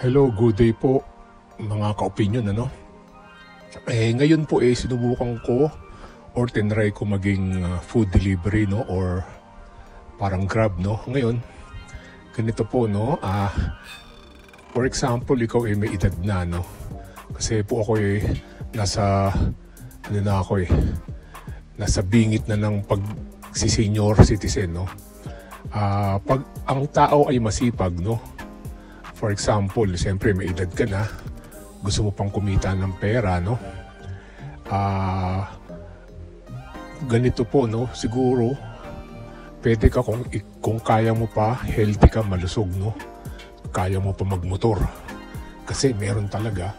Hello, good day po mga ka-opinion, ano? Ngayon po sinubukan ko or tinry ko maging food delivery, no? Or parang Grab, no? Ngayon, ganito po, no? For example, ikaw may edad na, no? Kasi po ako nasa, ano na ako nasa bingit na ng pag-senior citizen, no? Pag ang tao ay masipag, no? For example, siyempre may edad ka na, gusto mo pang kumita ng pera, no? Ganito po, no? Siguro, pwede ka kung kaya mo pa, healthy ka, malusog, no? Kaya mo pa magmotor. Kasi meron talaga,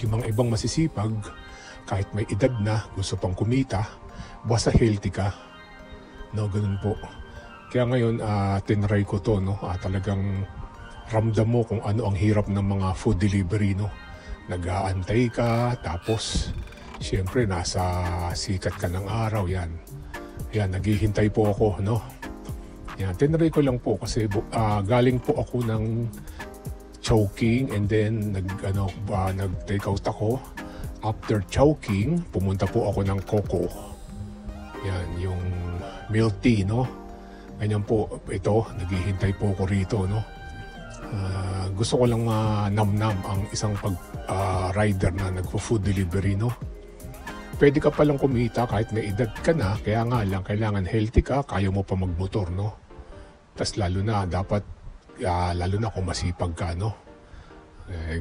yung mga ibang masisipag, kahit may edad na, gusto pang kumita, basta healthy ka. No, ganun po. Kaya ngayon, tinry ko to, no? Talagang ramdam mo kung ano ang hirap ng mga food delivery, no? Nag-aantay ka, tapos siyempre nasa sikat ka ng araw, yan. Yan, naghihintay po ako, no? Yan, tinry ko lang po kasi galing po ako ng Chowking and then nag-take out ako. After Chowking, pumunta po ako ng Coco. Yan, yung milk tea, no? Ganyan po, ito, naghihintay po ako rito, no? Gusto ko lang namnam ang isang rider na nagpo-food delivery, no? Pwede ka palang kumita kahit may edad ka na, kaya nga lang kailangan healthy ka, kaya mo pa magmotor, no? Tas lalo na dapat lalo na kung masipag ka, no?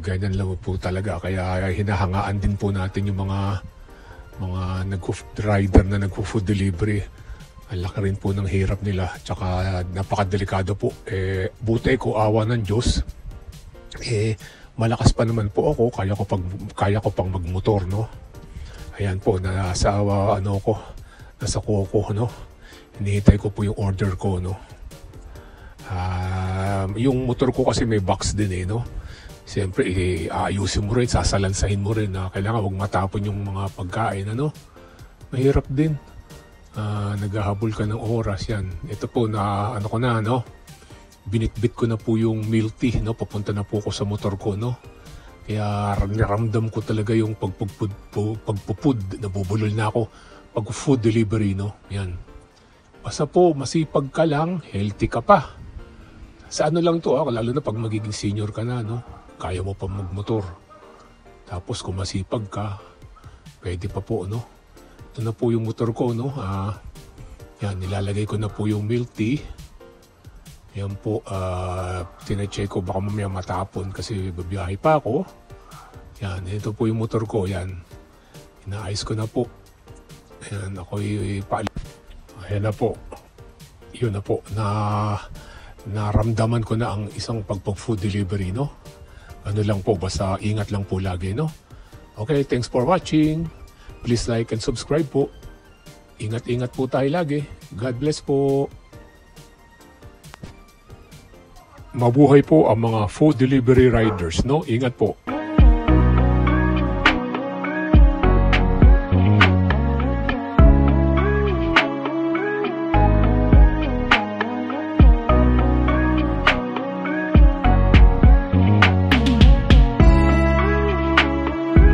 Ganyan lang po talaga, kaya hinahangaan din po natin yung mga rider na nagpo-food delivery. Ang laki rin po ng hirap nila, tsaka napakadelikado po. Buti ko, awa ng Diyos, malakas pa naman po ako, kaya ko pang magmotor, no? Ayan po, nasa Coco, no? Hinihintay ko po yung order ko, no? Yung motor ko kasi may box din, no? Siyempre, aayusin mo rin, sasalansahin mo rin na kailangan huwag matapon yung mga pagkain, ano? Mahirap din. Naghahabol ka ng oras, yan. Ito po ko na, no? Binitbit ko na po yung milk tea, no? Papunta na po ako sa motor ko, no? Kaya naramdam ko talaga yung pagpupud, nabubulol na ako pag food delivery, no? Yan. Basta po, masipag ka lang, healthy ka pa. Sa ano lang to, lalo na pag magiging senior ka na, no? Kaya mo pa magmotor. Tapos kung masipag ka, pwede pa po, no? Ito na po yung motor ko, no? Yan, nilalagay ko na po yung milk tea. Yan po, tinecheck ko baka mamaya matapon kasi babiyahe pa ako. Yan, ito po yung motor ko, yan. Inaayos ko na po. Yan, ako'y ayan na po. Yun na po, naramdaman ko na ang isang pag-food delivery, no? Ano lang po, basta ingat lang po lagi, no? Okay, thanks for watching. Please like and subscribe po. Ingat-ingat po tayo lagi. God bless po. Mabuhay po ang mga food delivery riders, no? Ingat po.